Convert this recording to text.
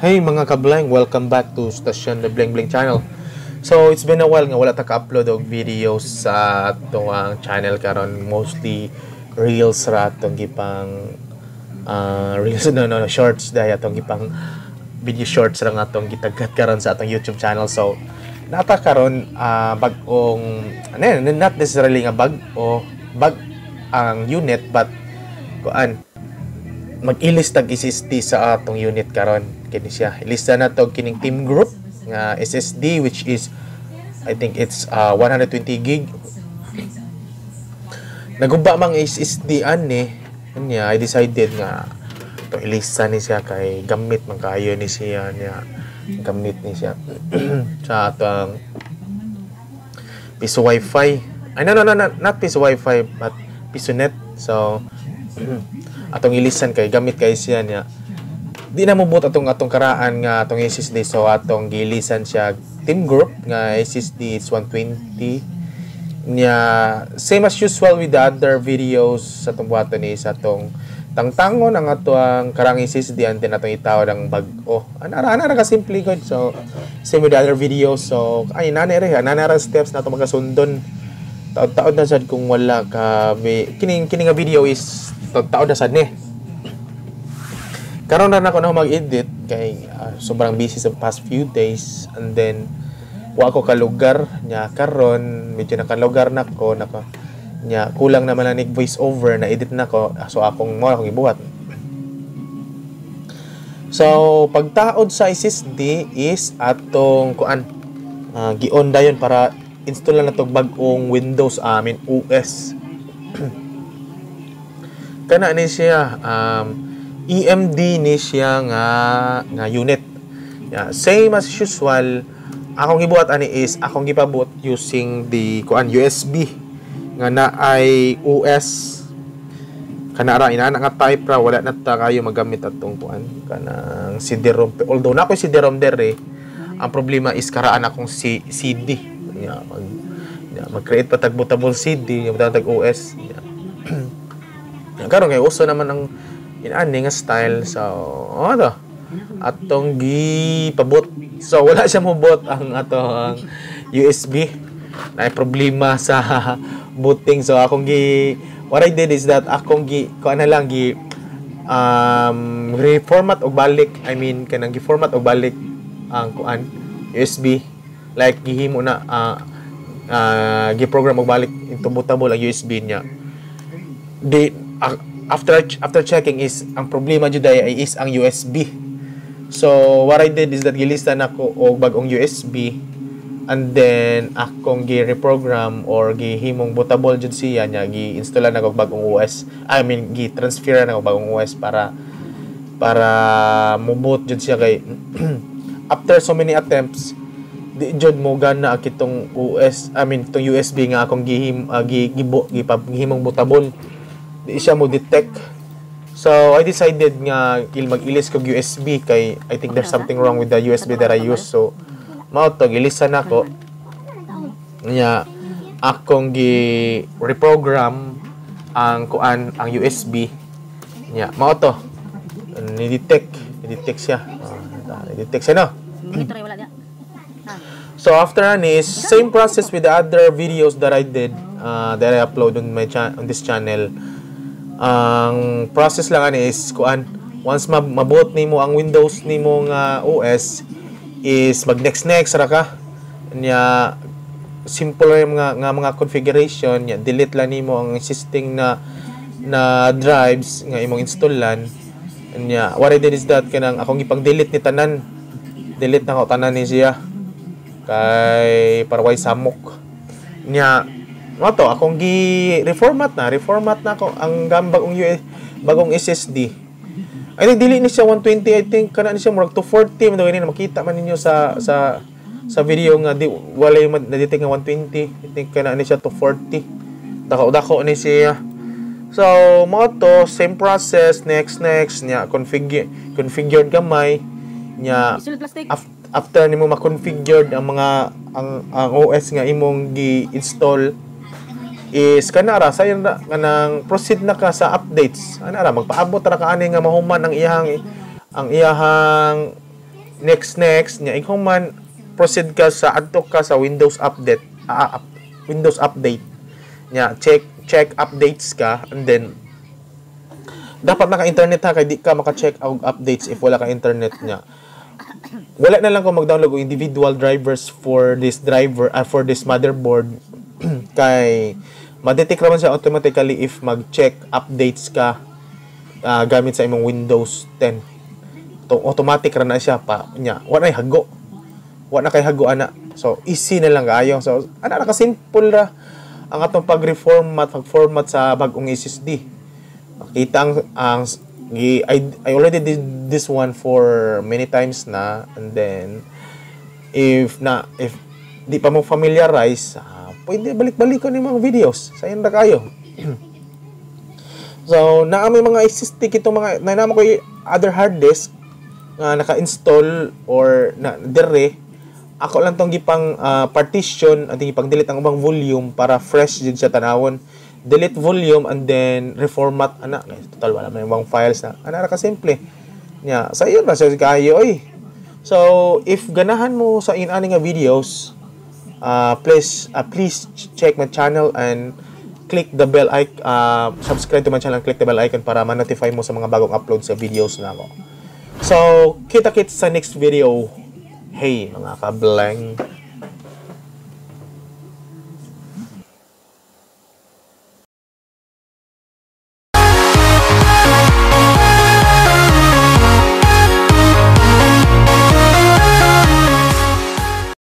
Hey mga kablang, welcome back to Stasyon the Bling Bling channel. So it's been a while nga wala ta ka-upload og videos sa atong channel karon, mostly reels ra atong gipang reels no shorts dahil atong gipang video shorts ra nga atong gitagkat karon sa atong YouTube channel. So nata karon bag-ong not necessarily nga bag ang unit, but kuan mag-ilis tag SSD sa atong unit karon. Kini siya ilista na to kining team group nga SSD, which is I think it's 120 gig. Naguba mang SSD ani niya, I decided nga to ilista ni siya kay gamit man kaayo ni siya niya, gamit ni siya sa atong piso wifi. Ay no, not piso wifi but piso net. So atong ilisan kay gamit kay siya niya, di na mubot atong karaan nga atong SSD. So atong gilisan siya team group nga SSD is 120 niya, same as usual with the other videos sa atong buhaton ni sa atong tangtangon ang atong karang SSD antin atong itawad ang bag-o. Ana ka simple good. So same with the other videos. So ay nanere steps nato magasundon. Taod na sad kung wala ka kining nga video is taod na sad ni. Karon na ako na mag-edit kay sobrang busy sa past few days, and then wa ako ka lugar nya karon, medyo nakalugar na ko nya kulang naman na voice over na edit na ko, so akong ibuhat. So pagtaod sa SSD is atong kuan gi-on dayon para install na natong bag-ong Windows OS. Kana ni siya EMD ni siya nga unit. Yeah, same as usual. Akong gibuhat ani is akong gipabot using the USB nga naay OS. Kana ra ina nga type ra, wala na ta kayo magamit atong kanang CD-ROM. Although na ko CD-ROM dere, ang problema is karaan akong CD. Yeah, mag-create pa tag bootable CD, yung tag OS. Yeah. Karon kay uso naman ang inani nga style. So atong gipabot. So wala siya mobot ang atong USB. Na problema sa booting. So akong what I did is that akong reformat og balik. I mean kanang gi-format og balik ang USB. Like gihimo na gi-program og balik into bootable ang USB niya. After checking is ang problema jud ay is ang USB. So what I did is that gilista na ko og bag-ong USB, and then akong gi-reprogram or gihimong bootable jud siya nya, gi-install na og bag-ong OS. I mean gi-transfer na og bag-ong OS para mo-boot jud siya kay after so many attempts di jud mo gana kitong OS, I mean tong USB nga akong gihimong bootable, di siya mo detect. So I decided nga mag-ilis kog USB kay I think there's something wrong with the USB that I use. So mao to gilisan nako nya akong reprogram ang USB nya, mao to ni-detect siya. Ni-detect siya no. So after is same process with the other videos that I did that I upload on this channel. Ang process lang is once mabuot nimo ang Windows nimo nga OS is mag next ra ka nya, simple nga mga configuration nya, delete lang nimo ang existing na drives nga imong installan nya. What I did is that kanang akong ipang-delete ni tanan, delete na ko tanan ni siya kay para way samok nya. Mato akong reformat na ko ang bagong SSD. I think dili ni siya 120, I think kana ni siya murag 240 man na makita man ninyo sa video nga di walay na-detect nga 120. I think kana ni siya 240. Dako ni siya. So mo to same process, next nya configured gamay nya. After nimo ma-configured ang OS nga imong gi-install is kanara sayon na kanang proceed na ka sa updates. Anara magpaabot ra ka ani nga mahuman ang iyahang next nya ikaw proceed ka sa adto ka sa Windows update Windows update nya check updates ka, and then dapat naka-internet ha kay di ka maka-check og updates if wala ka internet nya. Wala na lang ko mag-download og individual drivers for this for this motherboard kay ma-detect naman siya automatically if mag-check updates ka gamit sa imong Windows 10. Automatic ra na siya pa nya. Wala kay hago ana. So easy na lang kaayo. So ana ka simple ra ang atong pag-format sa bagong SSD. Makita ang I already did this one for many times na, and then if di pa mo familiarize, pwede balik-balikan yung mga videos. Sayon ra kayo. So may mga SSD kitong mga naman ko other hard disk nga naka-install or na dire. Ako lang tong gipang partition at gipang delete ang ubang volume para fresh jud siya tanawon. Delete volume and then reformat ana. Total wala may ibang files na. Ana ra ka simple. Nya, sayon ra siya kayo oy. So if ganahan mo sa inani nga videos, please check my channel and click the bell icon, subscribe to my channel and click the bell icon para ma-notify mo sa mga bagong upload sa videos na ako. So, kita-kits sa next video. Hey, mga ka-blank.